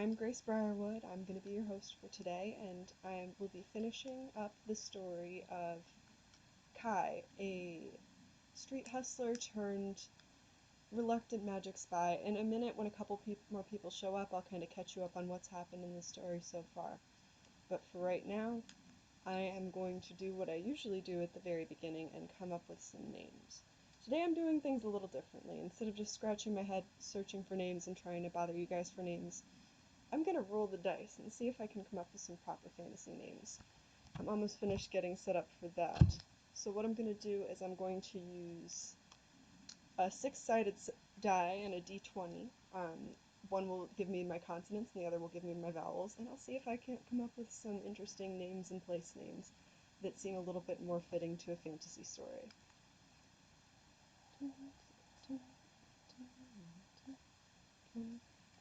I'm Grace Briarwood. I'm going to be your host for today, and I will be finishing up the story of Kai, a street hustler turned reluctant magic spy. In a minute, when a couple more people show up, I'll kind of catch you up on what's happened in the story so far. But for right now, I am going to do what I usually do at the very beginning and come up with some names. Today I'm doing things a little differently. Instead of just scratching my head searching for names and trying to bother you guys for names, I'm going to roll the dice and see if I can come up with some proper fantasy names. I'm almost finished getting set up for that. So what I'm going to do is I'm going to use a six-sided die and a d20. One will give me my consonants and the other will give me my vowels, and I'll see if I can't come up with some interesting names and place names that seem a little bit more fitting to a fantasy story.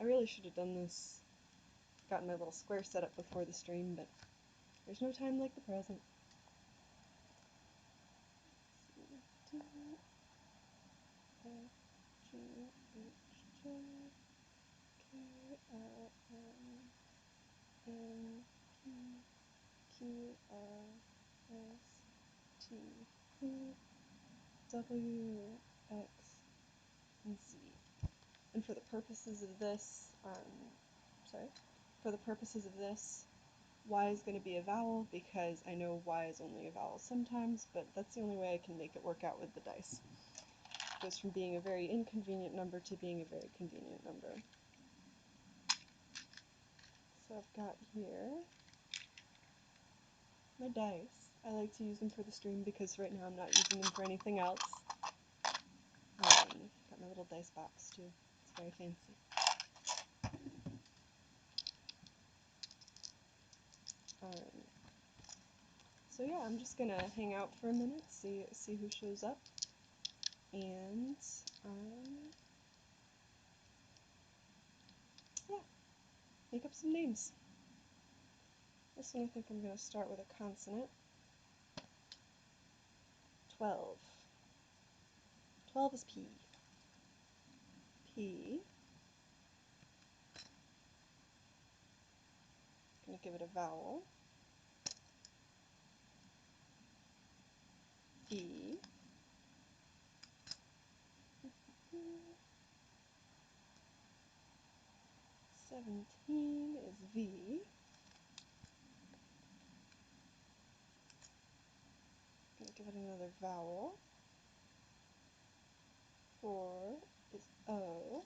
I really should have done this, gotten my little square set up before the stream, but there's no time like the present. W, X, and Z. And for the purposes of this, Y is going to be a vowel because I know Y is only a vowel sometimes, but that's the only way I can make it work out with the dice. It goes from being a very inconvenient number to being a very convenient number. So I've got here my dice. I like to use them for the stream because right now I'm not using them for anything else. Got my little dice box too. It's very fancy. So yeah, I'm just gonna hang out for a minute, see who shows up, and yeah, make up some names. This one I think I'm gonna start with a consonant. 12. 12 is P. P. Gonna give it a vowel. E. 17 is V. Gonna give it another vowel. 4 is O.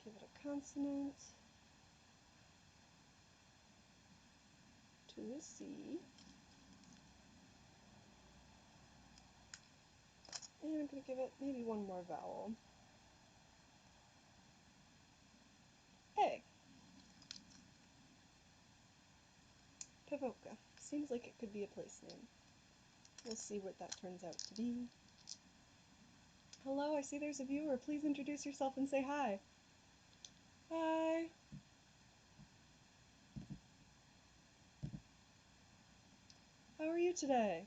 Give it a consonant. 2 is C. And I'm going to give it maybe one more vowel. A. Pavoka. Seems like it could be a place name. We'll see what that turns out to be. Hello, I see there's a viewer. Please introduce yourself and say hi. Hi. How are you today?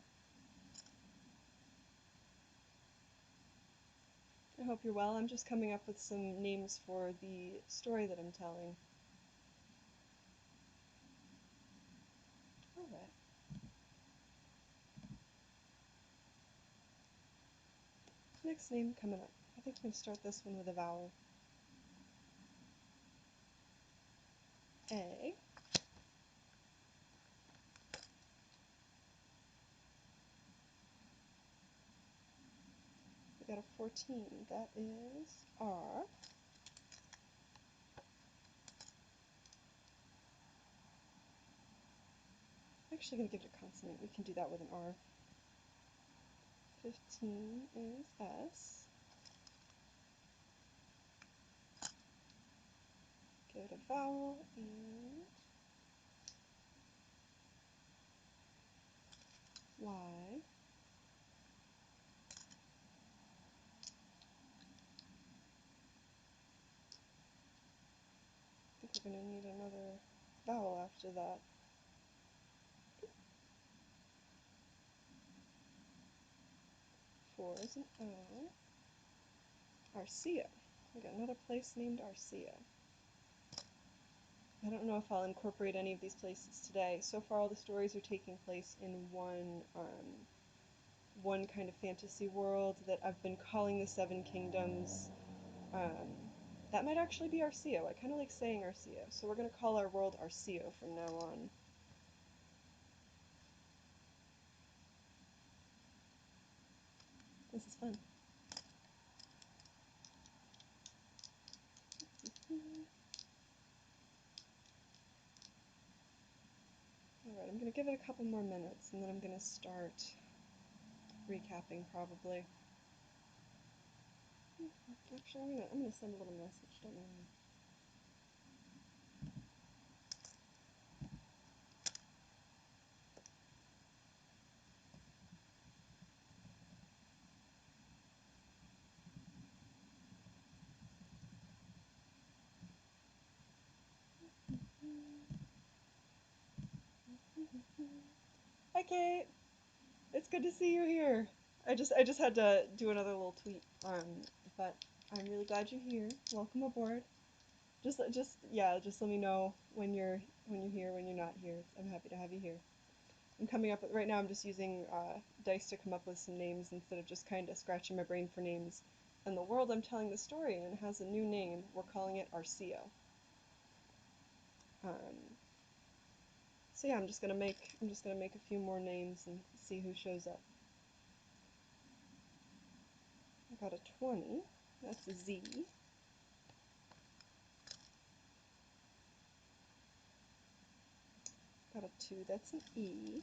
I hope you're well. I'm just coming up with some names for the story that I'm telling. Alright. Next name coming up. I think I'm going to start this one with a vowel. A. We got a 14. That is R. I'm actually going to give it a consonant. We can do that with an R. 15 is S. Give it a vowel and Y. I think we're going to need another vowel after that. Four is an O. Arcia. We got another place named Arcia. I don't know if I'll incorporate any of these places today. So far, all the stories are taking place in one kind of fantasy world that I've been calling the Seven Kingdoms. Um, that might actually be Arcio. I kind of like saying Arcio, so we're going to call our world Arcio from now on. This is fun. Alright, I'm going to give it a couple more minutes, and then I'm going to start recapping, probably. Actually, I'm gonna send a little message, don't mind me. Hi, Kate. It's good to see you here. I just had to do another little tweet. But I'm really glad you're here. Welcome aboard. Just let me know when you're here, when you're not here. I'm happy to have you here. I'm coming up with, right now I'm just using dice to come up with some names instead of just kind of scratching my brain for names. And the world I'm telling the story in has a new name. We're calling it Arcio. So yeah, I'm just gonna make a few more names and see who shows up. I got a 20. That's a Z. Got a 2. That's an E.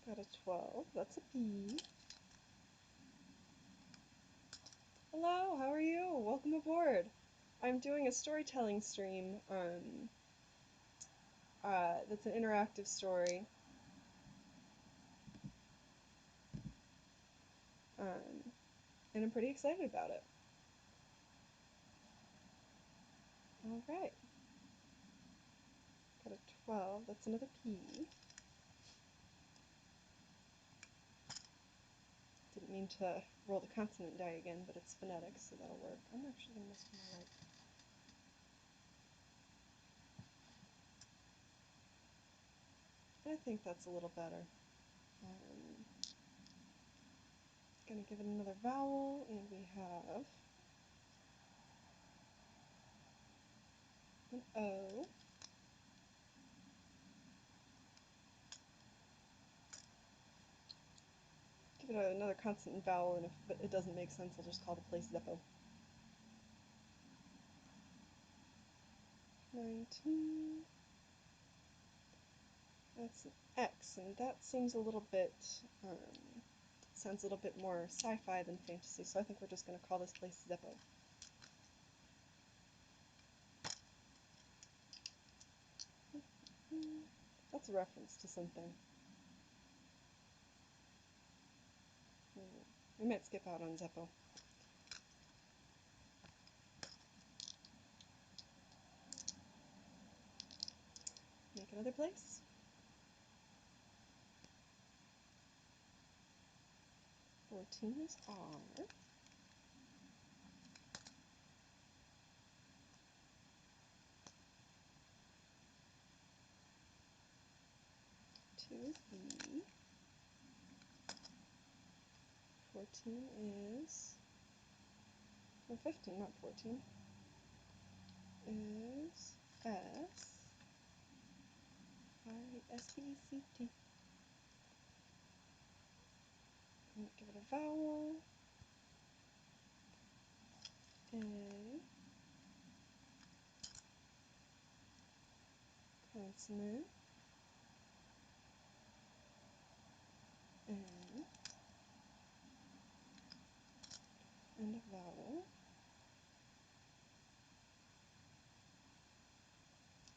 Got a 12. That's a B. Hello, how are you? Welcome aboard. I'm doing a storytelling stream. That's an interactive story. And I'm pretty excited about it. All right. Got a 12. That's another P. Didn't mean to roll the consonant die again, but it's phonetics, so that'll work. I'm actually gonna mess with my light. I think that's a little better. Gonna give it another vowel, and we have an O. Give it another consonant vowel, and if it doesn't make sense, I'll just call the place Zeppo. 19. That's an X, and that seems a little bit, sounds a little bit more sci-fi than fantasy, so I think we're just gonna call this place Zeppo. That's a reference to something. We might skip out on Zeppo. Make another place. 14 is R. 2 is E. 14 is... No, 15, not 14. Is S. I-S-E-C-T. Give it a vowel. A. Consonant. N. And a vowel.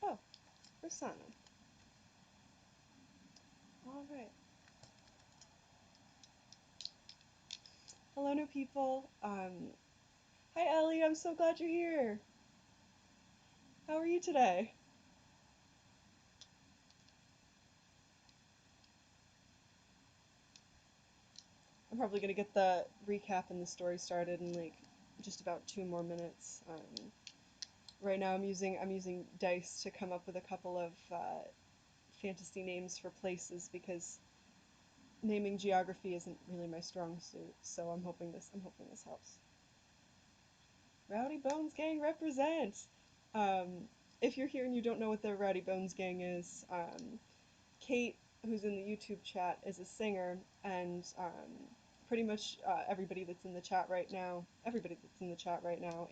Oh, Rosanna. Alright. Hello, new people. Hi, Ellie. I'm so glad you're here. How are you today? I'm probably gonna get the recap and the story started in like just about 2 more minutes. Right now I'm using dice to come up with a couple of fantasy names for places because naming geography isn't really my strong suit. So I'm hoping this helps. Rowdy Bones Gang represents. Um, if you're here and you don't know what the Rowdy Bones Gang is, Kate, who's in the YouTube chat, is a singer, and pretty much everybody that's in the chat right now,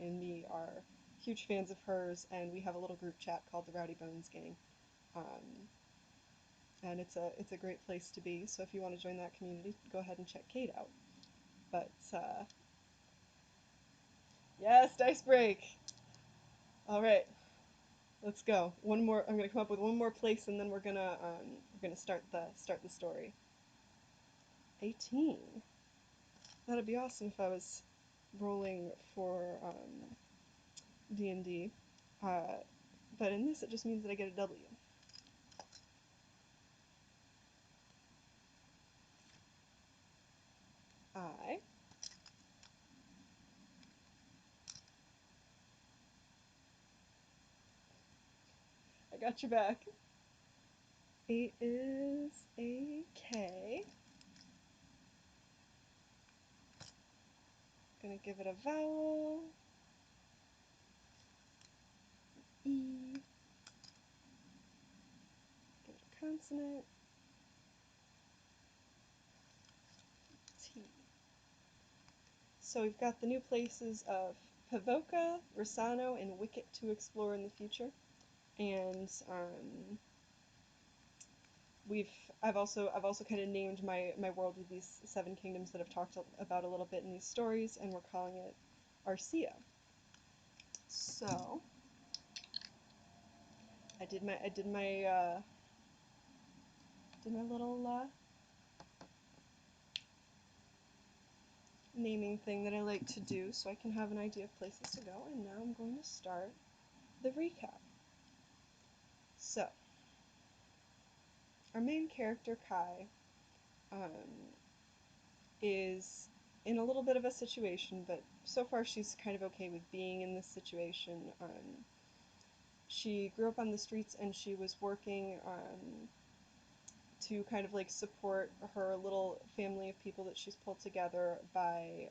and me are huge fans of hers, and we have a little group chat called the Rowdy Bones Gang, um, and it's a great place to be. So if you want to join that community, go ahead and check Kate out. But yes, dice break. All right, let's go. One more. I'm gonna come up with one more place, and then we're gonna start the story. 18. That'd be awesome if I was rolling for D&D. Uh, but in this, it just means that I get a W. I got your back. 8 is a K. Gonna give it a vowel. E. Give it a consonant. T. So we've got the new places of Pavoka, Rosano, and Wicket to explore in the future. And we've I've also kind of named my world with these 7 kingdoms that I've talked about a little bit in these stories, and we're calling it Arcia. So I did my little naming thing that I like to do so I can have an idea of places to go, and now I'm going to start the recap. So our main character Kai um, is in a little bit of a situation, but so far she's kind of okay with being in this situation. She grew up on the streets and she was working to kind of like support her little family of people that she's pulled together by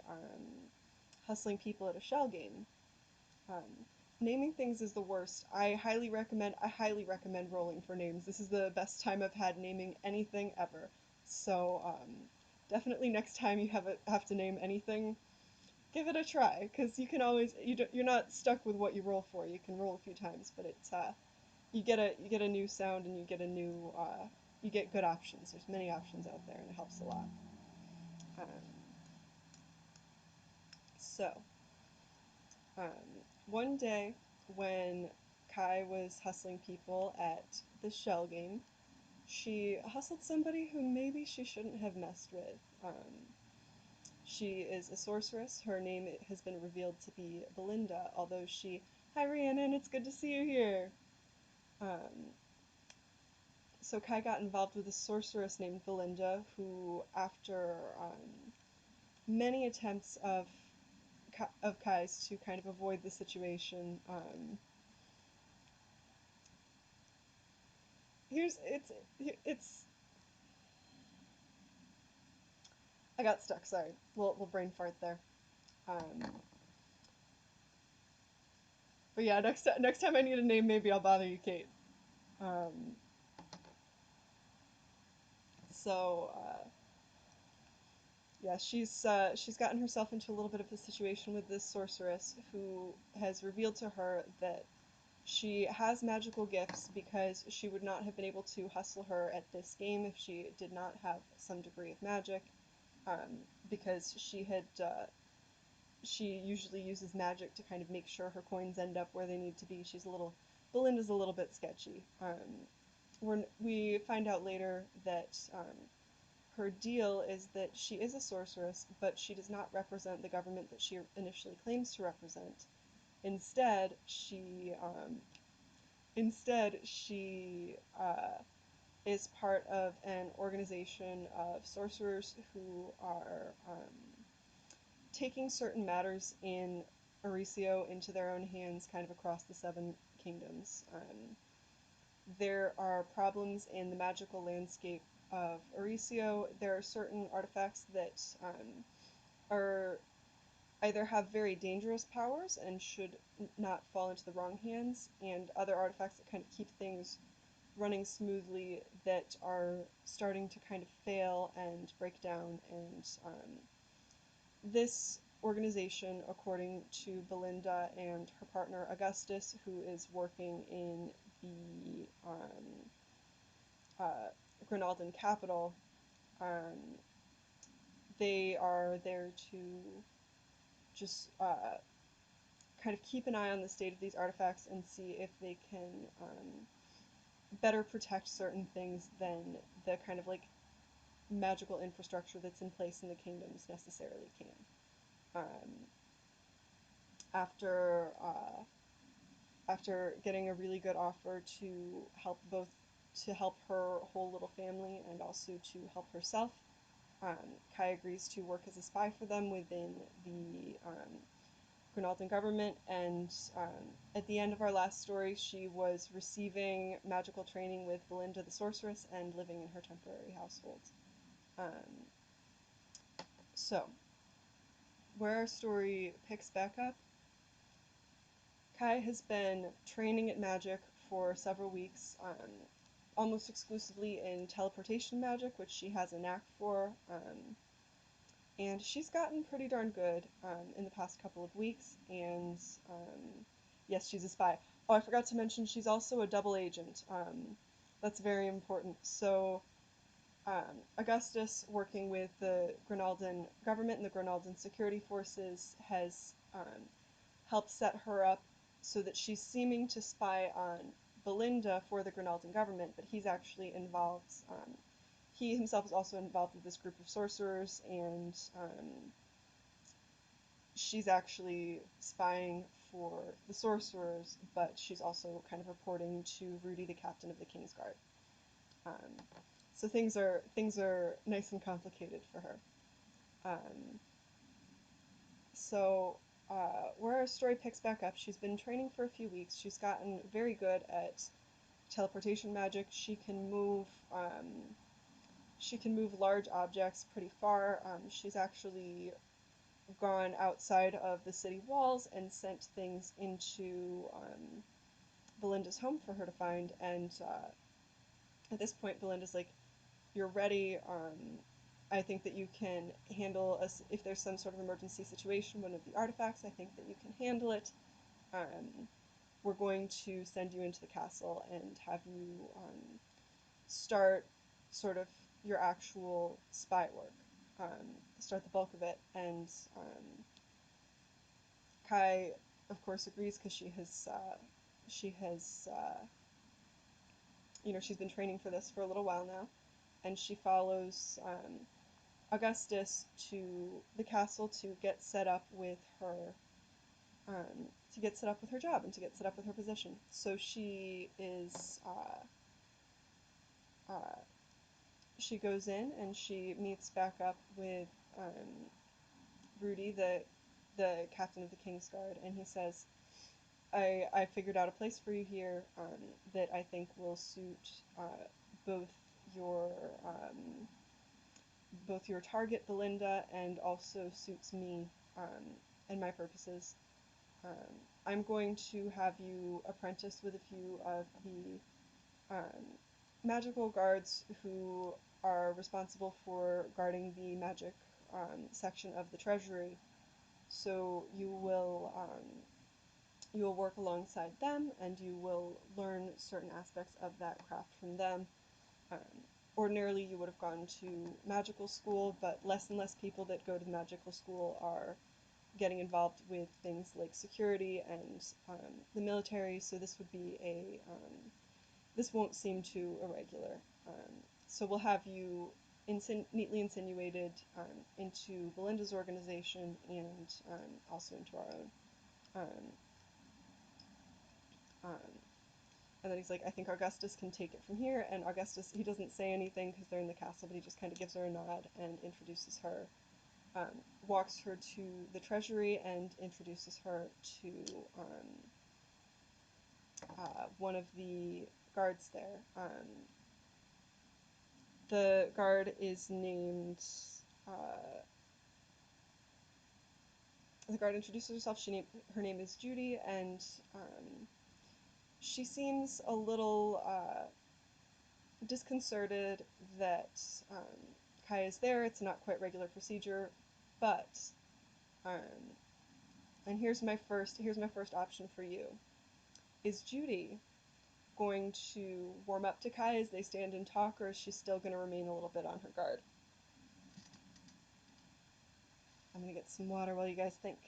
hustling people at a shell game. Um, Naming things is the worst. I highly recommend rolling for names. This is the best time I've had naming anything ever. So definitely next time you have to name anything, give it a try because you can always you're not stuck with what you roll for. You can roll a few times, but it's you get a new sound and you get good options. There's many options out there and it helps a lot. Um, so one day when Kai was hustling people at the shell game, she hustled somebody who maybe she shouldn't have messed with. She is a sorceress. Her name has been revealed to be Belinda, although she. Hi, Rhiannon, it's good to see you here. Um, so Kai got involved with a sorceress named Belinda, who, after many attempts of Kai's to kind of avoid the situation, here's it's. I got stuck. Sorry, little brain fart there. Um, but yeah, next time I need a name, maybe I'll bother you, Kate. Um, so yeah, she's gotten herself into a little bit of a situation with this sorceress who has revealed to her that she has magical gifts because she would not have been able to hustle her at this game if she did not have some degree of magic. Because she usually uses magic to kind of make sure her coins end up where they need to be. Belinda's a little bit sketchy. We find out later that her deal is that she is a sorceress, but she does not represent the government that she initially claims to represent. Instead, she is part of an organization of sorcerers who are taking certain matters in Orisio into their own hands, kind of across the Seven Kingdoms. There are problems in the magical landscape of Orisio. There are certain artifacts that are either have very dangerous powers and should not fall into the wrong hands, and other artifacts that kind of keep things running smoothly that are starting to kind of fail and break down. And this organization, according to Belinda and her partner Augustus, who is working in the Grinaldan capital, um, they are there to just kind of keep an eye on the state of these artifacts and see if they can better protect certain things than the kind of like magical infrastructure that's in place in the kingdoms necessarily can. Um, after after getting a really good offer to help her whole little family and also to help herself, Kai agrees to work as a spy for them within the Grinaldan government, and at the end of our last story, she was receiving magical training with Belinda the sorceress and living in her temporary household. Um, so, where our story picks back up, Kai has been training at magic for several weeks, almost exclusively in teleportation magic, which she has a knack for, and she's gotten pretty darn good in the past couple of weeks. And yes, she's a spy. Oh, I forgot to mention she's also a double agent. That's very important. So Augustus, working with the Grinaldan government and the Grinaldan security forces, has helped set her up so that she's seeming to spy on Belinda for the Grinaldan government, but he's actually involved. He himself is also involved with this group of sorcerers, and she's actually spying for the sorcerers, but she's also kind of reporting to Rudy, the captain of the Kingsguard. Um, so things are nice and complicated for her. Um, so where our story picks back up, she's been training for a few weeks. She's gotten very good at teleportation magic. She can move large objects pretty far. She's actually gone outside of the city walls and sent things into Belinda's home for her to find. And at this point, Belinda's like, "You're ready. I think that you can handle us if there's some sort of emergency situation. One of the artifacts, I think that you can handle it. Um, we're going to send you into the castle and have you start sort of your actual spy work, start the bulk of it." And Kai, of course, agrees because she has she's been training for this for a little while now, and she follows Augustus to the castle to get set up with her job and to get set up with her position. So uh, she goes in and she meets back up with Rudy, the captain of the Kingsguard, and he says, I figured out a place for you here that I think will suit both your both your target, Belinda, and also suits me and my purposes. Um, I'm going to have you apprentice with a few of the magical guards who are responsible for guarding the magic section of the treasury. So you will work alongside them, and you will learn certain aspects of that craft from them. Um, Ordinarily, you would have gone to magical school, but less and less people that go to the magical school are getting involved with things like security and the military. So this won't seem too irregular. So we'll have you neatly insinuated into Belinda's organization and also into our own. Um, um, And then he's like, I think Augustus can take it from here. And Augustus, he doesn't say anything because they're in the castle, but he just kind of gives her a nod and introduces her, walks her to the treasury and introduces her to one of the guards there. The guard is named. Uh, the guard introduces herself. Her name is Judy, and she seems a little disconcerted that Kai is there. It's not quite regular procedure, but um, and here's my first option for you. Is Judy going to warm up to Kai as they stand and talk, or is she still going to remain a little bit on her guard? I'm going to get some water while you guys think.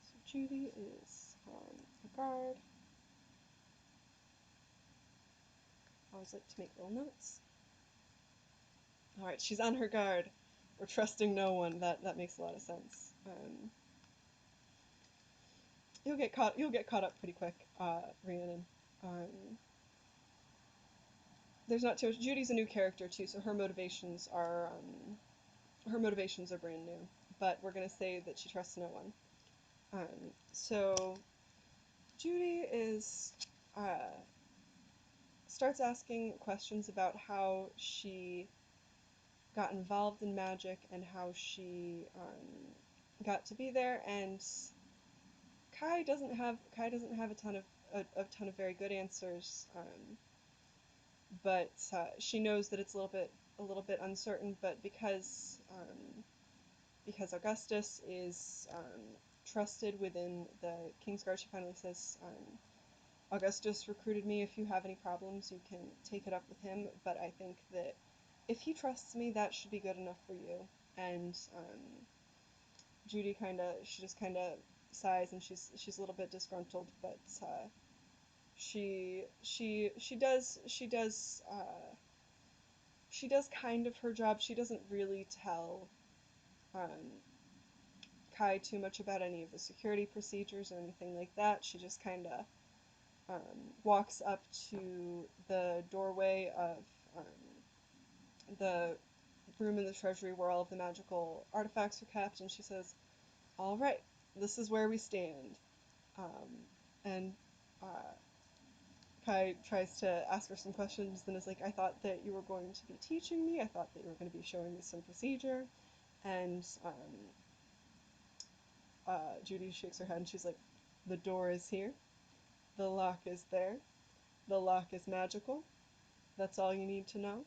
So Judy is on her guard. I always like to make little notes. All right, she's on her guard. We're trusting no one. That makes a lot of sense. You'll get caught up pretty quick, Rhiannon. Um, there's not too much. Judy's a new character too, so her motivations are brand new. But we're gonna say that she trusts no one. So Judy is uh, starts asking questions about how she got involved in magic and how she got to be there, and Kai doesn't have a ton of very good answers, but she knows that it's a little bit uncertain. But because Augustus is trusted within the Kingsguard, she finally says, Augustus recruited me. If you have any problems, you can take it up with him. But I think that if he trusts me, that should be good enough for you. And Judy she just kind of sighs, and she's a little bit disgruntled, but she does kind of her job. She doesn't really tell um, Kai too much about any of the security procedures or anything like that. She just kind of walks up to the doorway of the room in the treasury where all of the magical artifacts are kept, and she says, "All right, this is where we stand." And uh, Kai tries to ask her some questions, then is like, "I thought that you were going to be teaching me. I thought that you were going to be showing me some procedure." And Judy shakes her head and she's like, "The door is here. The lock is there. The lock is magical. That's all you need to know.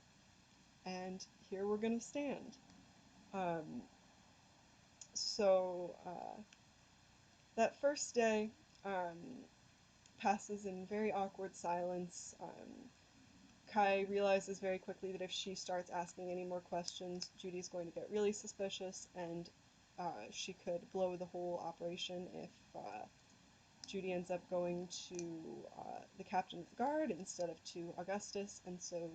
And here we're gonna stand." Um, so that first day um, passes in very awkward silence. Kai realizes very quickly that if she starts asking any more questions, Judy's going to get really suspicious, and she could blow the whole operation if Judy ends up going to the captain of the guard instead of to Augustus. And so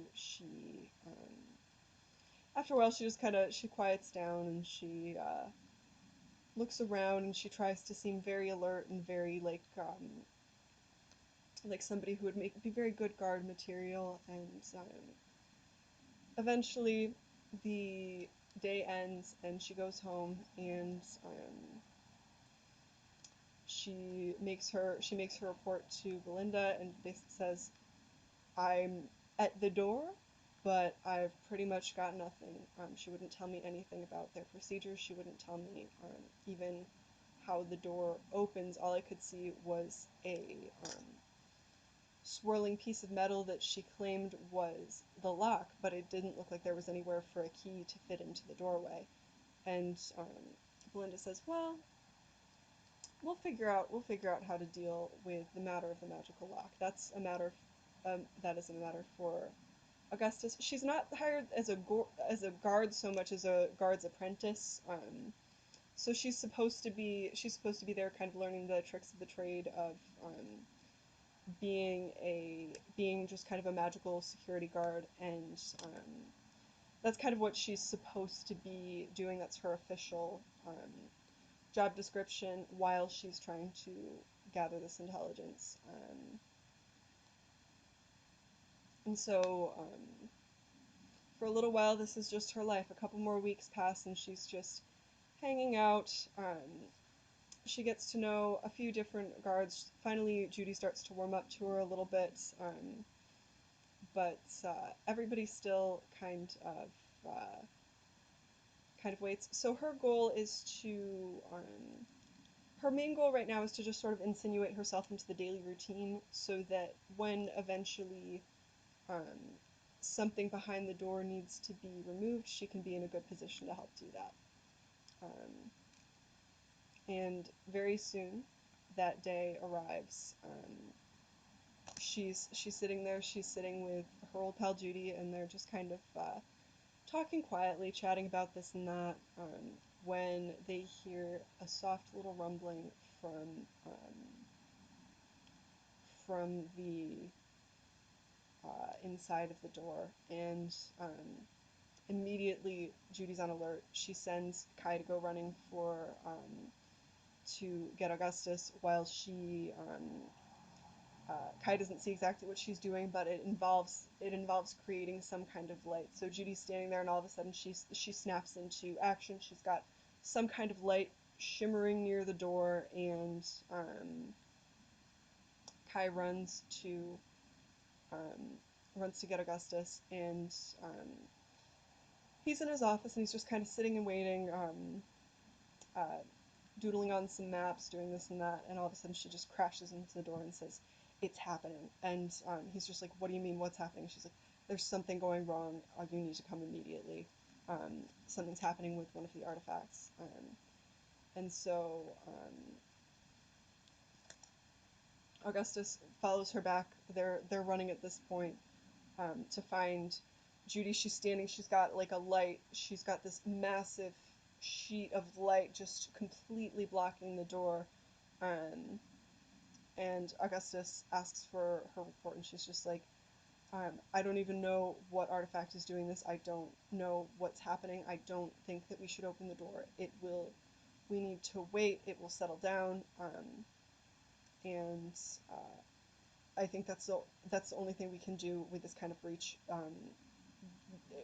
after a while, she quiets down, and she looks around, and she tries to seem very alert and very like somebody who would be very good guard material. And eventually, the day ends, and she goes home, and she makes her report to Belinda, and basically says, "I'm at the door, but I've pretty much got nothing." She wouldn't tell me anything about their procedures. She wouldn't tell me even how the door opens. All I could see was a swirling piece of metal that she claimed was the lock, but it didn't look like there was anywhere for a key to fit into the doorway. And Belinda says, "Well, we'll figure out how to deal with the matter of the magical lock. That is a matter for Augustus, she's not hired as a guard so much as a guard's apprentice. So she's supposed to be there, kind of learning the tricks of the trade of being just kind of a magical security guard, and that's kind of what she's supposed to be doing. That's her official job description while she's trying to gather this intelligence. And so for a little while, this is just her life. A couple more weeks pass, and she's just hanging out. She gets to know a few different guards. Finally, Judy starts to warm up to her a little bit, but everybody still kind of waits. So her goal is to her main goal right now is to just sort of insinuate herself into the daily routine, so that when eventually um, something behind the door needs to be removed, she can be in a good position to help do that. Um, and very soon, that day arrives. She's sitting there. She's sitting with her old pal Judy, and they're just kind of talking quietly, chatting about this and that. When they hear a soft little rumbling from the inside of the door, and immediately Judy's on alert. She sends Kai to go running to get Augustus, while Kai doesn't see exactly what she's doing, but it involves creating some kind of light. So Judy's standing there, and all of a sudden she snaps into action. She's got some kind of light shimmering near the door, and Kai um, runs to get Augustus, and he's in his office, and he's just kind of sitting and waiting, uh, doodling on some maps, doing this and that, and all of a sudden she just crashes into the door and says, "It's happening." And he's just like, "What do you mean, what's happening?" She's like, "There's something going wrong. You need to come immediately. Something's happening with one of the artifacts." And so Augustus follows her back. They're running at this point to find Judy. She's standing. She's got like a light. She's got this massive sheet of light just completely blocking the door. Um, and Augustus asks for her report, and she's just like, "I don't even know what artifact is doing this. I don't know what's happening. I don't think that we should open the door. It will. We need to wait. It will settle down." And I think that's the only thing we can do with this kind of breach.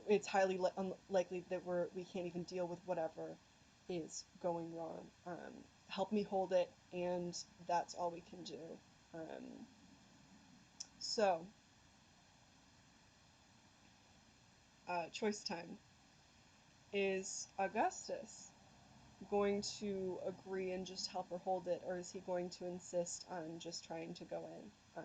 It's highly unlikely that we can't even deal with whatever is going wrong. Help me hold it, and that's all we can do. Um, so, choice time. Is Augustus going to agree and just help her hold it, or is he going to insist on just trying to go in?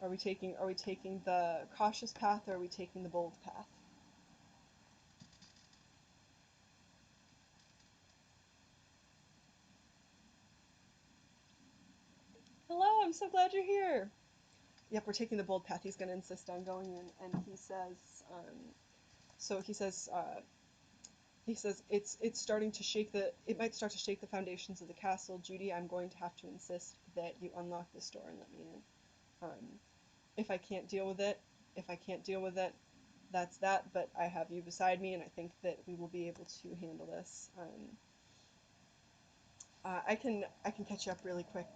Are we taking the cautious path, or are we taking the bold path? Hello, I'm so glad you're here. Yep, we're taking the bold path. He's going to insist on going in, and he says, so he says it's starting to shake it might start to shake the foundations of the castle. Judy, I'm going to have to insist that you unlock this door and let me in. If I can't deal with it, if I can't deal with it, that's that. But I have you beside me, and I think that we will be able to handle this. I can catch you up really quick,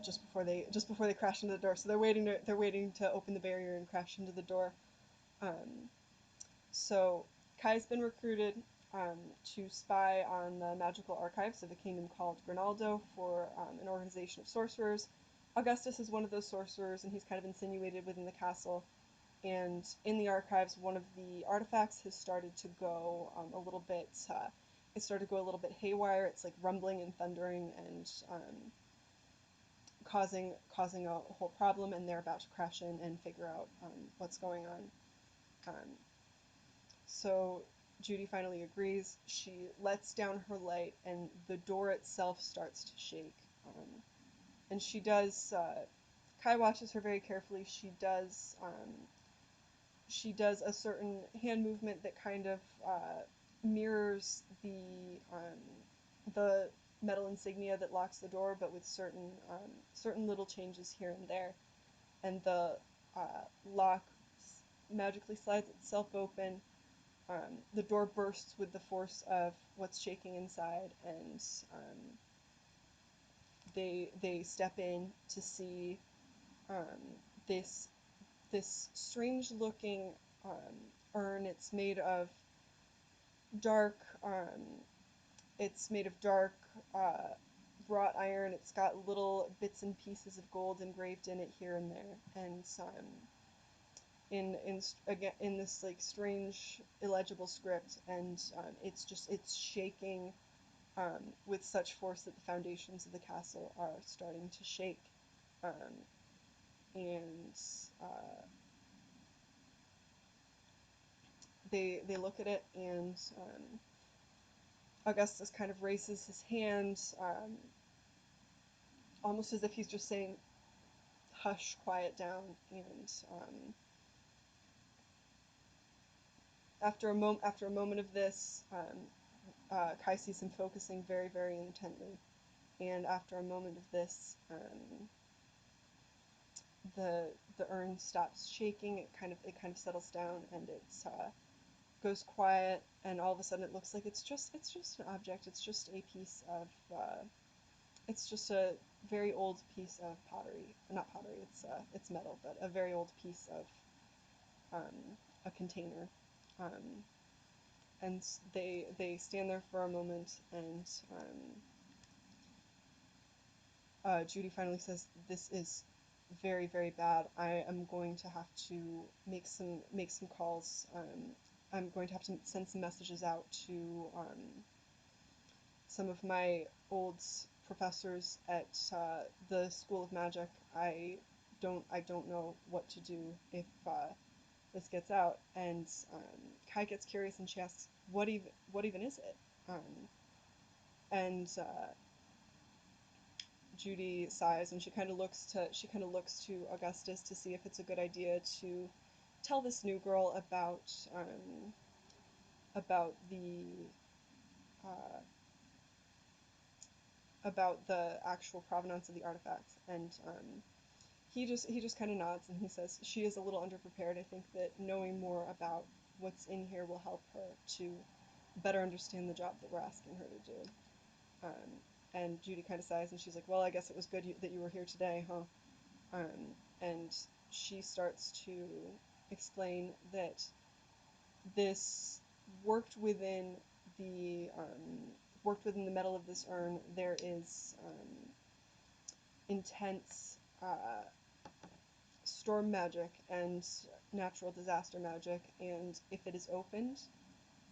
just before they crash into the door. So they're waiting to open the barrier and crash into the door. Um, so Kai's been recruited um, to spy on the magical archives of a kingdom called Grinaldo for an organization of sorcerers. Augustus is one of those sorcerers, and he's kind of insinuated within the castle. And in the archives, one of the artifacts has started to go a little bit. It started to go a little bit haywire. It's like rumbling and thundering, and causing a whole problem. And they're about to crash in and figure out what's going on. Um, so Judy finally agrees. She lets down her light, and the door itself starts to shake. And she does Kai watches her very carefully. She does a certain hand movement that kind of mirrors the metal insignia that locks the door, but with certain little changes here and there. And the lock magically slides itself open. The door bursts with the force of what's shaking inside, and they step in to see um, this this strange looking urn. Dark. It's made of dark wrought iron. It's got little bits and pieces of gold engraved in it here and there, and again in this like strange illegible script, and it's shaking with such force that the foundations of the castle are starting to shake, um, and they look at it, and Augustus kind of raises his hand, almost as if he's just saying, "Hush, quiet down." And after a moment of this, Kai sees him focusing very, very intently. And after a moment of this, the urn stops shaking. It kind of settles down, and it goes quiet. And all of a sudden, it looks like it's just an object. It's just a piece of it's just a very old piece of pottery. Not pottery. It's metal, but a very old piece of um, a container. Um, and they stand there for a moment, and Judy finally says, "This is very, very bad. I am going to have to make some calls. I'm going to have to send some messages out to some of my old professors at the School of Magic. I don't know what to do if this gets out." And Kai gets curious, and she asks, "What even is it?" And Judy sighs, and she kind of looks to Augustus to see if it's a good idea to tell this new girl about uh, the actual provenance of the artifacts. And he just kind of nods, and he says, "She is a little underprepared. I think that knowing more about what's in here will help her to better understand the job that we're asking her to do." Um, and Judy kind of sighs, and she's like, "Well, I guess it was good that you were here today, huh?" And she starts to explain that this worked within the worked within the metal of this urn. There is intense storm magic and natural disaster magic, and if it is opened,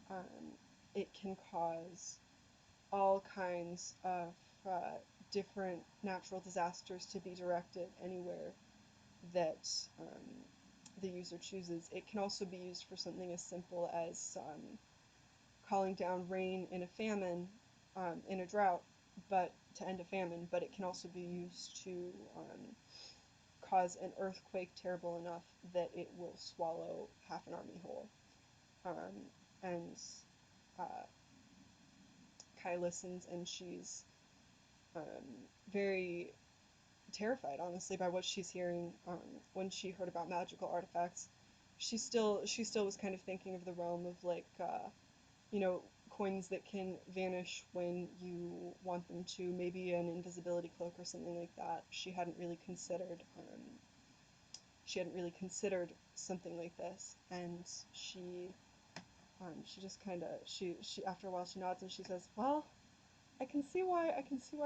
um, it can cause all kinds of different natural disasters to be directed anywhere that the user chooses. It can also be used for something as simple as calling down rain in a famine, in a drought, but to end a famine. But it can also be used to cause an earthquake terrible enough that it will swallow half an army whole. Um, and uh, Kai listens, and she's very terrified, honestly, by what she's hearing. When she heard about magical artifacts, she still was kind of thinking of the realm of like coins that can vanish when you want them to, maybe an invisibility cloak or something like that. She hadn't really considered something like this, and she just kind of she after a while she nods, and she says, "Well, I can see why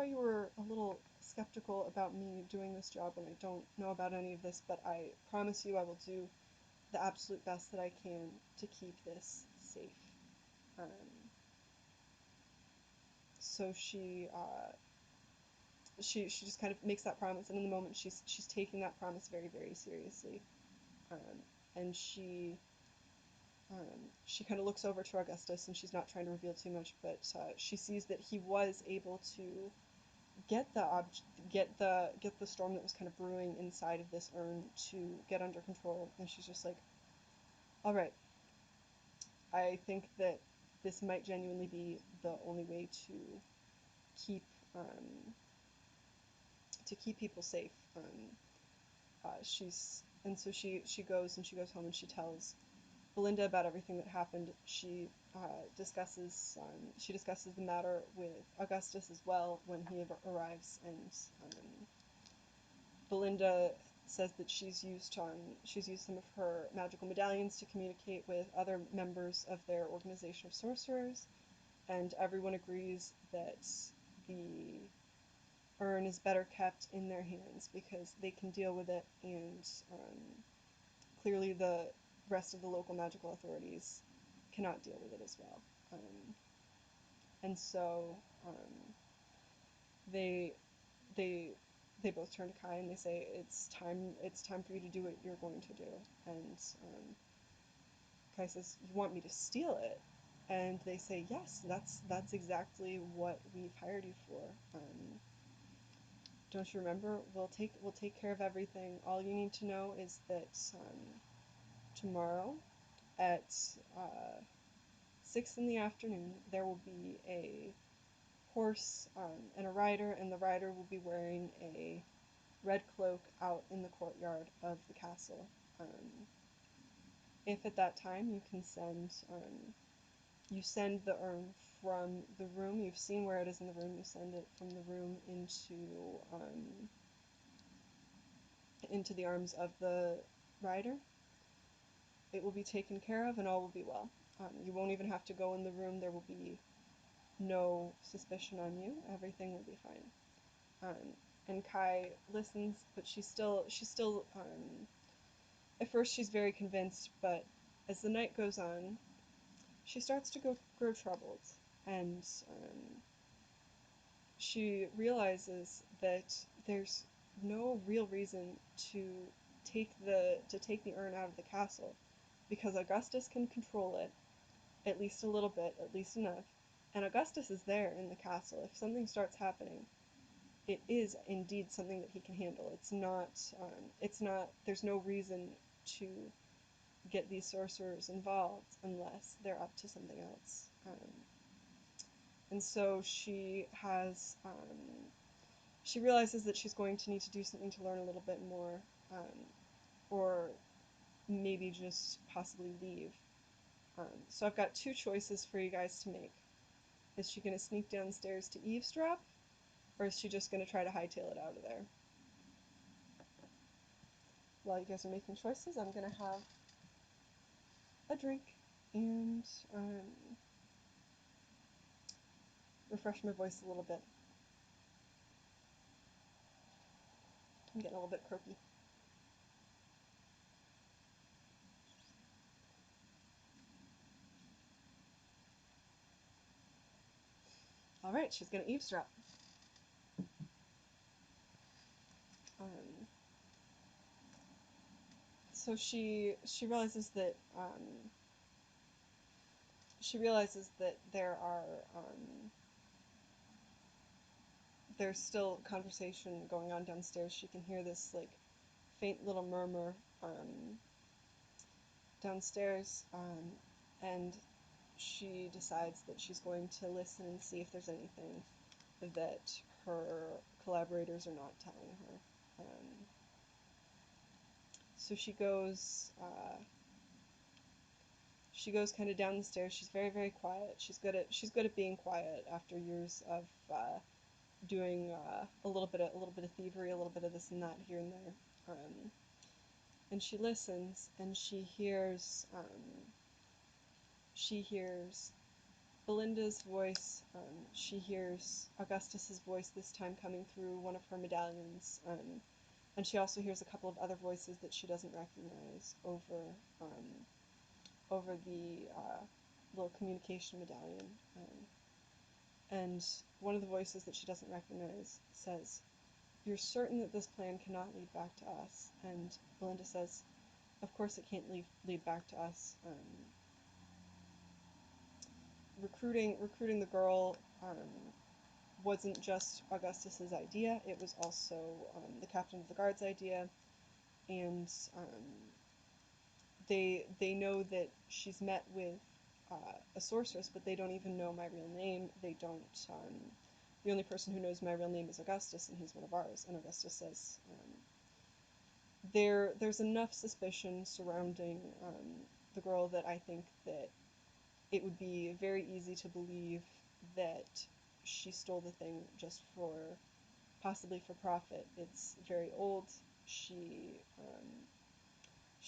you were a little skeptical about me doing this job when I don't know about any of this, but I promise you I will do the absolute best that I can to keep this safe." Um, so she just kind of makes that promise, and in the moment she's taking that promise very, very seriously. Um, and she kind of looks over to Augustus, and she's not trying to reveal too much, but she sees that he was able to get get the storm that was kind of brewing inside of this urn to get under control. And she's just like, all right, I think that this might genuinely be the only way keep um, to keep people safe. So she goes home and she tells Belinda about everything that happened. She discusses the matter with Augustus as well when he arrives, and Belinda says that she's used some of her magical medallions to communicate with other members of their organization of sorcerers, and everyone agrees that the urn is better kept in their hands because they can deal with it, and clearly the rest of the local magical authorities cannot deal with it as well. And so they they they both turn to Kai and they say it's time for you to do what you're going to do. And Kai says, you want me to steal it? And they say, yes, that's exactly what we've hired you for. Don't you remember? We'll take care of everything. All you need to know is that tomorrow at 6 in the afternoon there will be a horse and a rider, and the rider will be wearing a red cloak out in the courtyard of the castle. If at that time you send the urn from the room, you've seen where it is in the room, you send it from the room into the arms of the rider, it will be taken care of and all will be well. You won't even have to go in the room. There will be no suspicion on you. Everything will be fine. And Kai listens, but at first she's very convinced, but as the night goes on, she starts to grow troubled, and she realizes that there's no real reason to take the urn out of the castle, because Augustus can control it, at least a little bit, at least enough, and Augustus is there in the castle. If something starts happening, it is indeed something that he can handle. It's not, there's no reason to get these sorcerers involved unless they're up to something else. And so she realizes that she's going to need to do something to learn a little bit more, or maybe just possibly leave. So I've got two choices for you guys to make. Is she going to sneak downstairs to eavesdrop, or is she just going to try to hightail it out of there? While you guys are making choices, I'm going to have a drink and refresh my voice a little bit. I'm getting a little bit croaky. Alright, she's going to eavesdrop. Um, so she realizes that there's still conversation going on downstairs. She can hear this like faint little murmur downstairs, and she decides that she's going to listen and see if there's anything that her collaborators are not telling her. So she goes kind of down the stairs. She's very, very quiet. She's good at being quiet after years of doing a little bit of thievery, a little bit of this and that here and there. And she listens, and she hears Belinda's voice. She hears Augustus's voice this time coming through one of her medallions. And she also hears a couple of other voices that she doesn't recognize over the little communication medallion. And one of the voices that she doesn't recognize says, "You're certain that this plan cannot lead back to us?" And Belinda says, "Of course it can't lead back to us. Recruiting the girl wasn't just Augustus's idea, it was also the captain of the guard's idea, and they know that she's met with a sorceress, but they don't even know my real name. They don't. The only person who knows my real name is Augustus, and he's one of ours. And Augustus says there's enough suspicion surrounding the girl that I think that it would be very easy to believe that she stole the thing just for possibly for profit. It's very old. She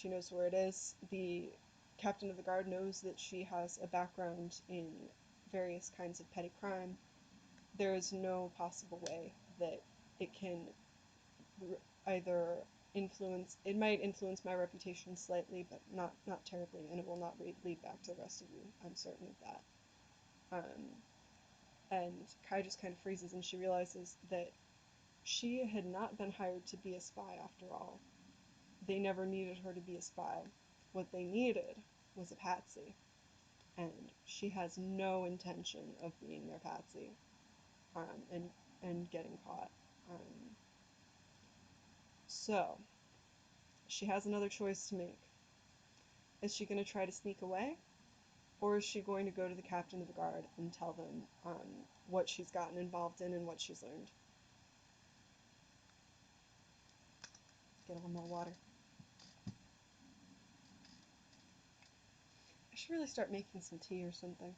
knows where it is. The captain of the guard knows that she has a background in various kinds of petty crime. There is no possible way that it can either influence. It might influence my reputation slightly, but not terribly, and it will not lead back to the rest of you. I'm certain of that. And Kai just kind of freezes, and she realizes that she had not been hired to be a spy after all. They never needed her to be a spy. What they needed was a patsy, and she has no intention of being their patsy, and getting caught. So she has another choice to make. Is she going to try to sneak away, or is she going to go to the captain of the guard and tell them what she's gotten involved in and what she's learned? Get a little more water. I should really start making some tea or something.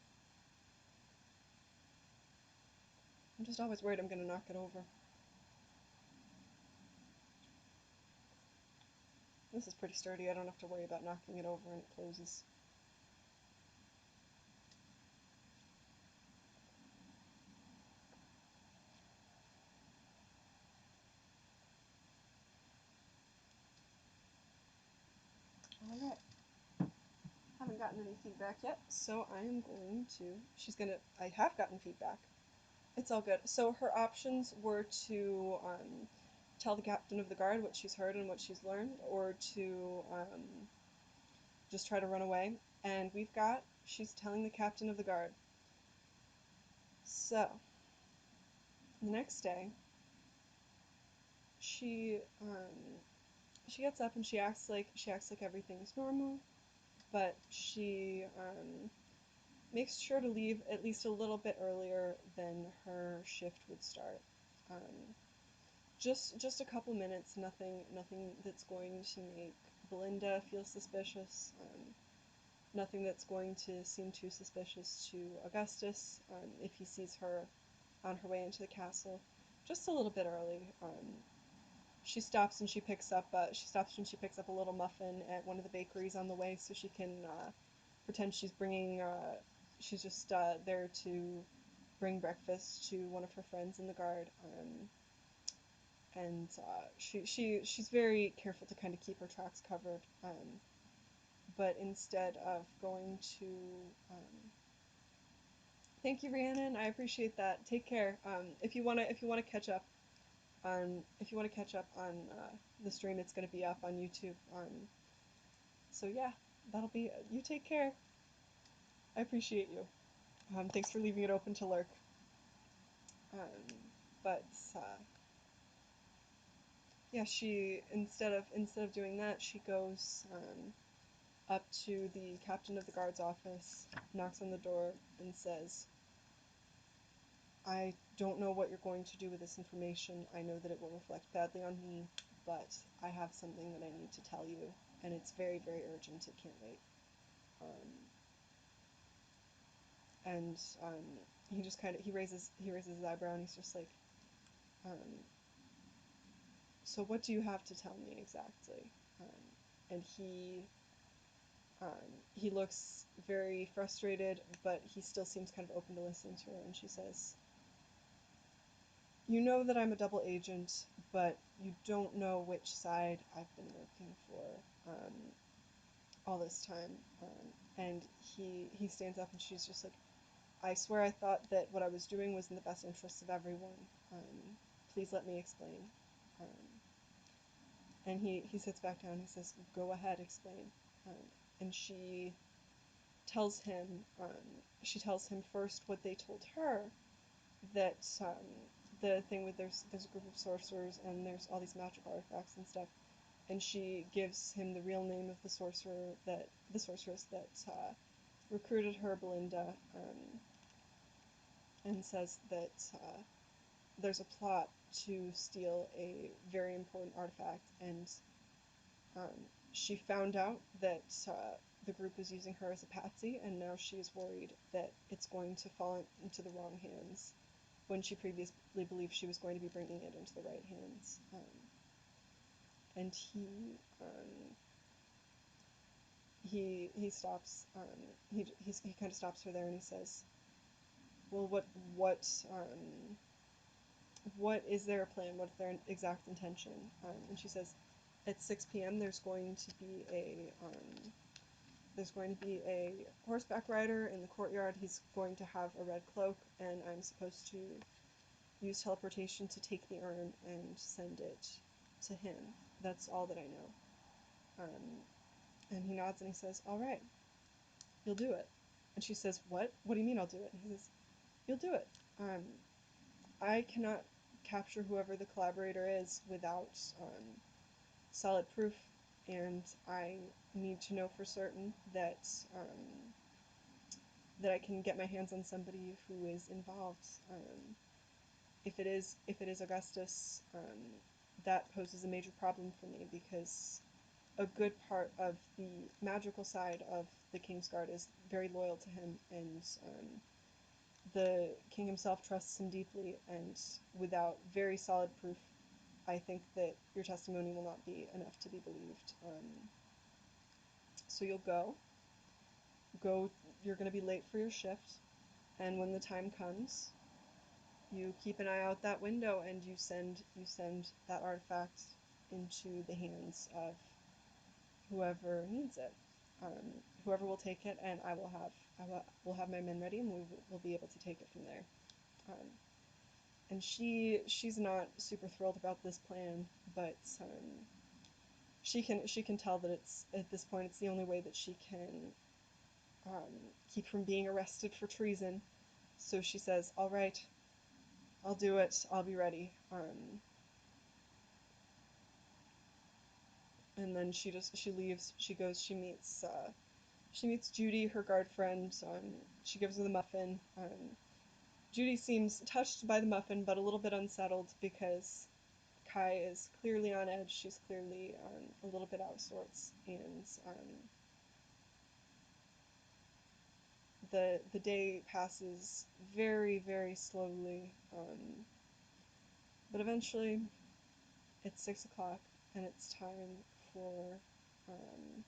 I'm just always worried I'm going to knock it over. This is pretty sturdy. I don't have to worry about knocking it over and it closes. Alright. Haven't gotten any feedback yet, so I am going to... I have gotten feedback. It's all good. So her options were to tell the captain of the guard what she's heard and what she's learned, or to just try to run away. And she's telling the captain of the guard. So, the next day, she she gets up and she acts like everything's normal, but she makes sure to leave at least a little bit earlier than her shift would start. Um, just a couple minutes, nothing that's going to make Belinda feel suspicious. Nothing that's going to seem too suspicious to Augustus if he sees her on her way into the castle. Just a little bit early. She stops and she picks up a little muffin at one of the bakeries on the way, so she can pretend she's just there to bring breakfast to one of her friends in the guard. And she's very careful to kind of keep her tracks covered. But instead of going to thank you, Rhiannon. I appreciate that. Take care. If you wanna catch up on the stream, it's gonna be up on YouTube. So yeah, that'll be it. You take care. I appreciate you. Thanks for leaving it open to lurk. Um, but yeah, she instead of doing that, she goes up to the captain of the guard's office, knocks on the door, and says, I don't know what you're going to do with this information. I know that it will reflect badly on me, but I have something that I need to tell you, and it's very, very urgent. It can't wait. Um, and he just kind of he raises his eyebrow and he's just like, um, so what do you have to tell me exactly? And he looks very frustrated, but he still seems kind of open to listening to her. And she says, you know that I'm a double agent, but you don't know which side I've been working for all this time. And he stands up and she's just like, I swear I thought that what I was doing was in the best interests of everyone. Please let me explain. Um, and he sits back down and he says, go ahead, explain. And tells him, she tells him first what they told her, that the thing with there's a group of sorcerers and there's all these magical artifacts and stuff, and she gives him the real name of the sorceress that recruited her, Belinda, and says that there's a plot to steal a very important artifact, and um, she found out that the group was using her as a patsy, and now she is worried that it's going to fall into the wrong hands when she previously believed she was going to be bringing it into the right hands. And he stops. He kind of stops her there, and he says, "Well, what is their plan? What's their exact intention?" And she says, "At 6 p.m. There's going to be a horseback rider in the courtyard. He's going to have a red cloak, and I'm supposed to use teleportation to take the urn and send it to him. That's all that I know." And he nods and he says, "All right, you'll do it." And she says, "What? What do you mean I'll do it?" And he says, "You'll do it. Um, I cannot capture whoever the collaborator is without solid proof, and I need to know for certain that I can get my hands on somebody who is involved. If it is Augustus, that poses a major problem for me because a good part of the magical side of the Kingsguard is very loyal to him, and the king himself trusts him deeply, and without very solid proof, I think that your testimony will not be enough to be believed. So you'll go, you're going to be late for your shift, and when the time comes, you keep an eye out that window and you send that artifact into the hands of whoever needs it. Whoever will take it, and will have my men ready, and we'll be able to take it from there. Um, and she's not super thrilled about this plan, but she can tell that it's at this point it's the only way that she can keep from being arrested for treason. So she says, "All right, I'll do it. I'll be ready." And then she leaves. She goes. She meets Judy, her guard friend. She gives her the muffin. Judy seems touched by the muffin, but a little bit unsettled because Kai is clearly on edge. She's clearly a little bit out of sorts, and the day passes very, very slowly. But eventually, it's 6 o'clock, and for um,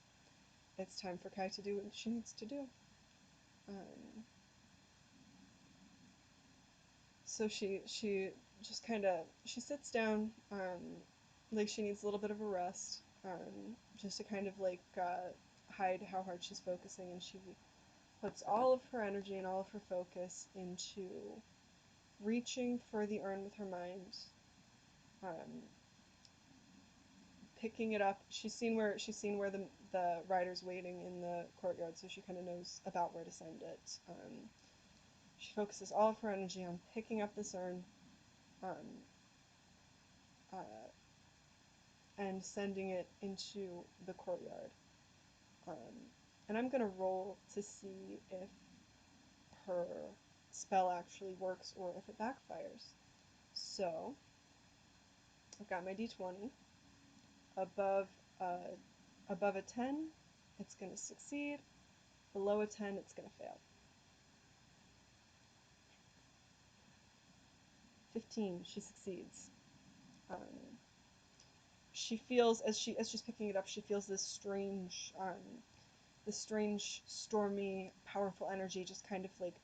it's time for Kai to do what she needs to do. Um, so she just kind of she sits down, like she needs a little bit of a rest, just to kind of like hide how hard she's focusing, and she puts all of her energy and all of her focus into reaching for the urn with her mind, um, picking it up. She's seen where the rider's waiting in the courtyard, so she kind of knows about where to send it. She focuses all of her energy on picking up this urn, um, uh, and sending it into the courtyard. Um, and I'm gonna roll to see if her spell actually works or if it backfires. So I've got my d20. Above uh, above a 10, it's gonna succeed. Below a 10, it's gonna fail. 15, she succeeds. Um, she feels as she's picking it up, she feels this strange, stormy, powerful energy just kind of like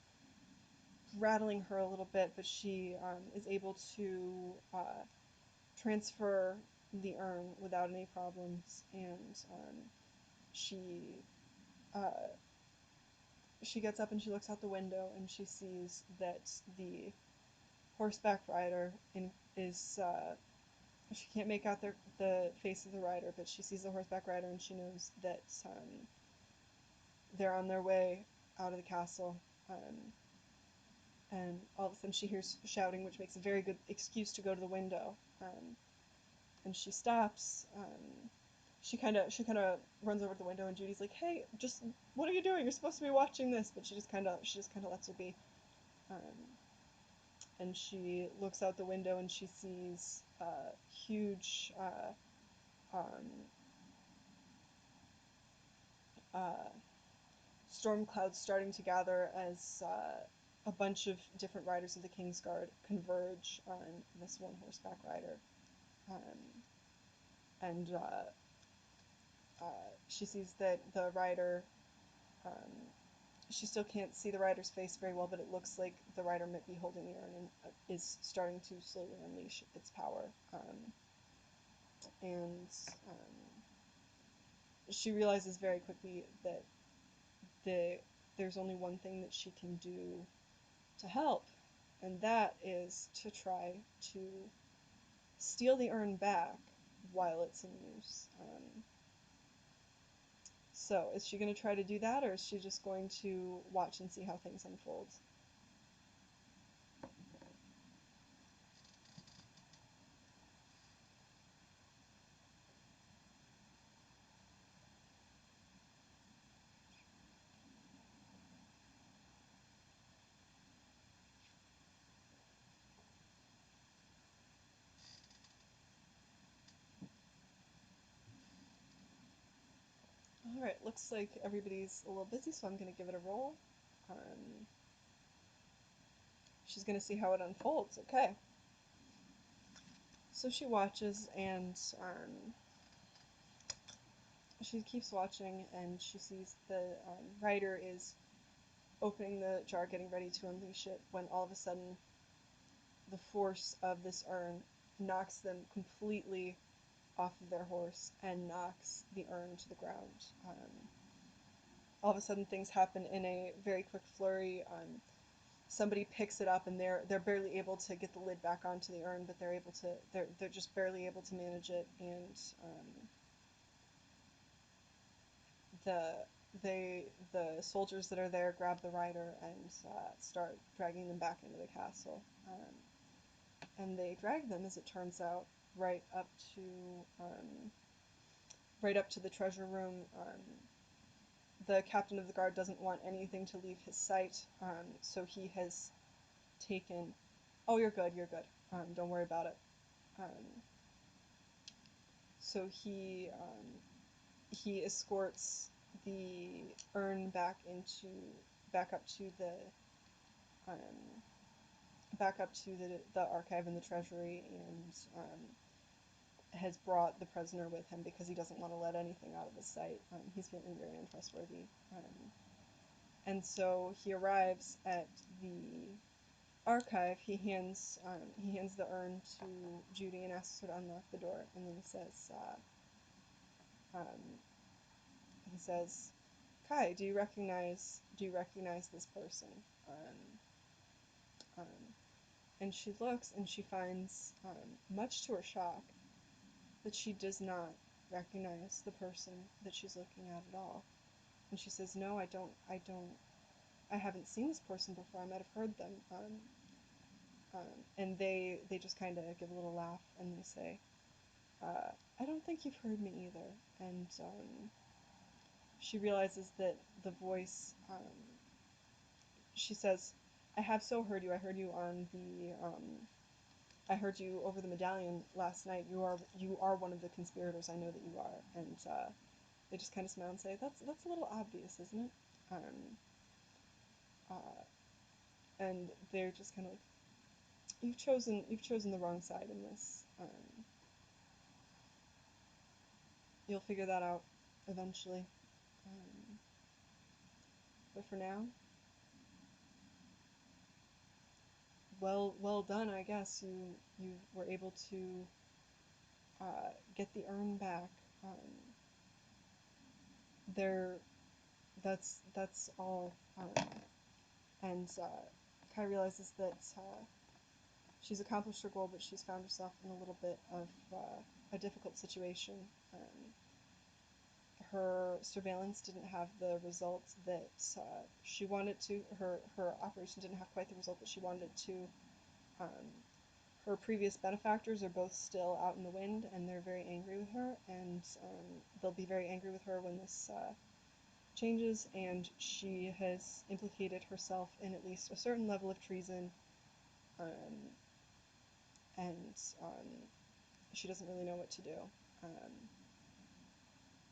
rattling her a little bit, but she is able to transfer the urn without any problems, and she uh, she gets up and she looks out the window and she sees that the horseback rider is she can't make out the face of the rider, but she sees the horseback rider and she knows that they're on their way out of the castle, um, and all of a sudden she hears shouting, which makes a very good excuse to go to the window. And she stops. She kind of runs over to the window, and Judy's like, "Hey, just what are you doing? You're supposed to be watching this." But she just kind of lets her be. Um, and she looks out the window and she sees huge um, uh, storm clouds starting to gather as a bunch of different riders of the Kingsguard converge on this one horseback rider. Um, and she sees that the rider, um, she still can't see the rider's face very well, but it looks like the rider might be holding the urn and is starting to slowly unleash its power. And she realizes very quickly that the there's only one thing that she can do to help, and that is to try to steal the urn back while it's in use. So, is she going to try to do that, or is she just going to watch and see how things unfold? Alright, looks like everybody's a little busy, so I'm going to give it a roll. Um, she's going to see how it unfolds. Okay. So she watches and she keeps watching, and she sees the rider is opening the jar, getting ready to unleash it, when all of a sudden the force of this urn knocks them completely off of their horse and knocks the urn to the ground. All of a sudden, things happen in a very quick flurry. Somebody picks it up, and they're barely able to get the lid back onto the urn, but they're just barely able to manage it, and the the soldiers that are there grab the rider and start dragging them back into the castle. And they drag them, as it turns out, right up to um, right up to the treasure room. The captain of the guard doesn't want anything to leave his sight, so he has taken. Oh, you're good. You're good. Don't worry about it. Um, so he escorts the urn back up to the um, back up to the archive and the treasury, and has brought the prisoner with him because he doesn't want to let anything out of his sight. He's feeling very untrustworthy. And so he arrives at the archive. He hands the urn to Judy and asks her to unlock the door, and then um, he says, "Kai, do you recognize this person?" Um, um, and she looks and she finds, much to her shock, that she does not recognize the person that she's looking at all. And she says, "No, I haven't seen this person before. I might have heard them." And they just kind of give a little laugh, and they say, "I don't think you've heard me either." And she realizes that the voice, she says, "I have so heard you. I heard you on the I heard you over the medallion last night. You are one of the conspirators. I know that you are." And they just kind of smile and say, "That's a little obvious, isn't it?" Um, uh, and they're just kind of like, "You've chosen the wrong side in this. You'll figure that out eventually. Um, but for now, well done. I guess you were able to get the urn back. There, that's all." And Kai realizes that she's accomplished her goal, but she's found herself in a little bit of a difficult situation. her surveillance didn't have the results that she wanted to. Her operation didn't have quite the result that she wanted it to. Um, Her previous benefactors are both still out in the wind, and they're very angry with her, and they'll be very angry with her when this changes, and she has implicated herself in at least a certain level of treason, um, and she doesn't really know what to do. Um,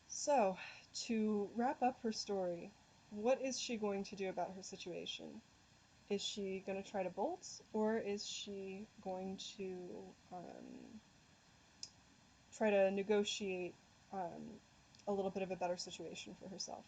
so, to wrap up her story, what is she going to do about her situation? Is she going to try to bolt, or is she going to try to negotiate a little bit of a better situation for herself?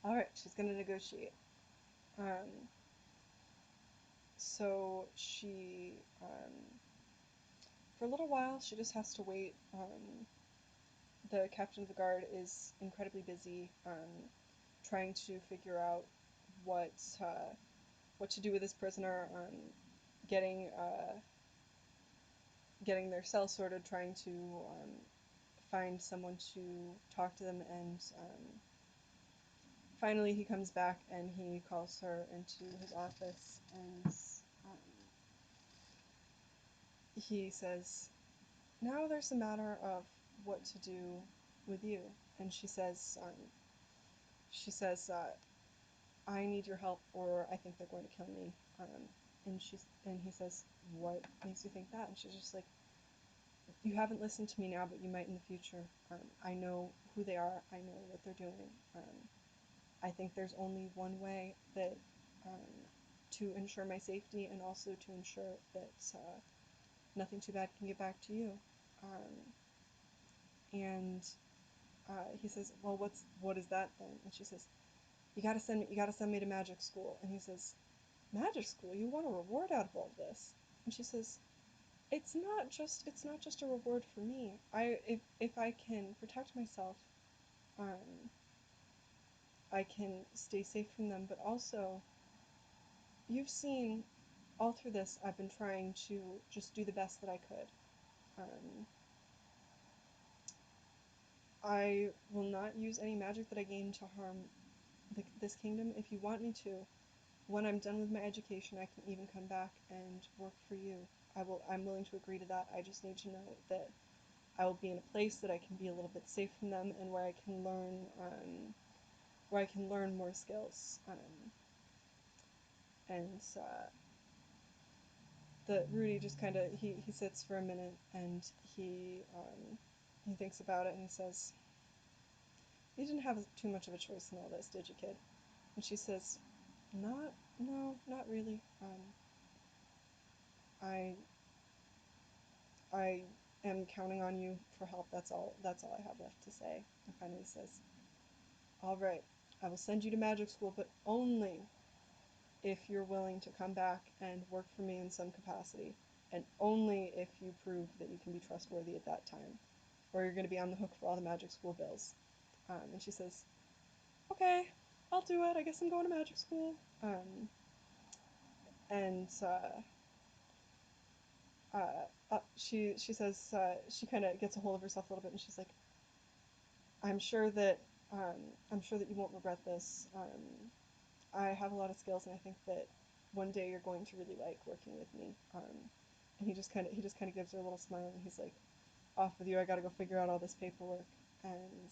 All right, she's going to negotiate. Um, so for a little while, she just has to wait. The captain of the guard is incredibly busy trying to figure out what uh, what to do with this prisoner, getting getting their cell sorted, trying to find someone to talk to them, and finally he comes back and he calls her into his office, and um, he says, "Now there's a matter of what to do with you." And she says, "I need your help, or I think they're going to kill me." And he says, "What makes you think that?" And she's just like, "You haven't listened to me now, but you might in the future. I know who they are. I know what they're doing. I think there's only one way that um, to ensure my safety, and also to ensure that nothing too bad can get back to you." Um, and he says, "Well, what is that then?" And she says, you gotta send me to magic school." And he says, "Magic school? You want a reward out of all this?" And she says, it's not just a reward for me. If I can protect myself, um, I can stay safe from them. But also, you've seen all through this, I've been trying to just do the best that I could. Um, I will not use any magic that I gain to harm this kingdom. If you want me to, when I'm done with my education, I can even come back and work for you. I'm willing to agree to that. I just need to know that I will be in a place that I can be a little bit safe from them, and where I can learn more skills." And the Rudy just kind of he sits for a minute, and he thinks about it, and he says, "You didn't have too much of a choice in all this, did you, kid?" And she says, "Not no, not really. I I am counting on you for help. That's all I have left to say." And finally he says, "All right, I will send you to magic school, but only if you're willing to come back and work for me in some capacity, and only if you prove that you can be trustworthy at that time, or you're going to be on the hook for all the magic school bills." And she says, "Okay, I'll do it. I guess I'm going to magic school." And she says she kind of gets a hold of herself a little bit, and she's like, "I'm sure that I'm sure that you won't regret this. I have a lot of skills, and I think that one day you're going to really like working with me." And he just kind of gives her a little smile, and he's like, "Off with you. I got to go figure out all this paperwork." And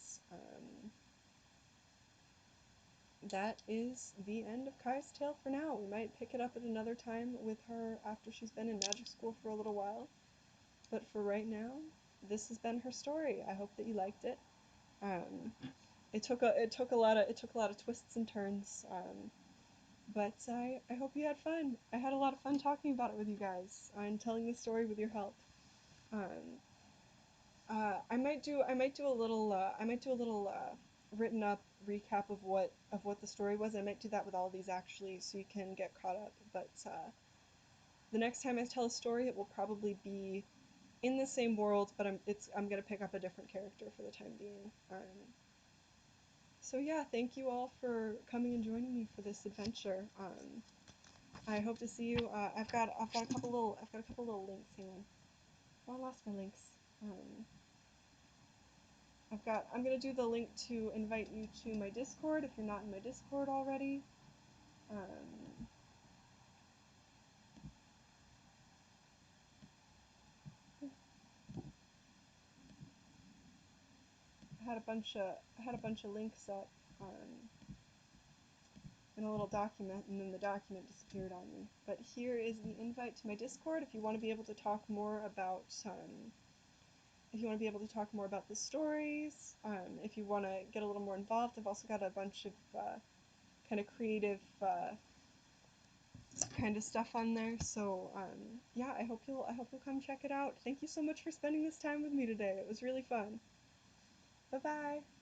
that is the end of Kai's tale for now. We might pick it up at another time with her after she's been in magic school for a little while. But for right now, this has been her story. I hope that you liked it. Um, it took a lot of twists and turns. But I hope you had fun. I had a lot of fun talking about it with you guys and telling the story with your help. Um, I might do a little written up recap of what the story was. I might do that with all these actually, so you can get caught up. But the next time I tell a story, it will probably be in the same world, but I'm gonna pick up a different character for the time being. So yeah, thank you all for coming and joining me for this adventure. I hope to see you. I've got a couple little links. Hang on. Oh, I lost my links. Um, I'm gonna do the link to invite you to my Discord if you're not in my Discord already. Um, I had a bunch of links up in a little document, and then the document disappeared on me. But here is the invite to my Discord if you want to be able to talk more about if you want to be able to talk more about the stories. If you want to get a little more involved, I've also got a bunch of kind of creative kind of stuff on there. So yeah, I hope you'll come check it out. Thank you so much for spending this time with me today. It was really fun. Bye bye.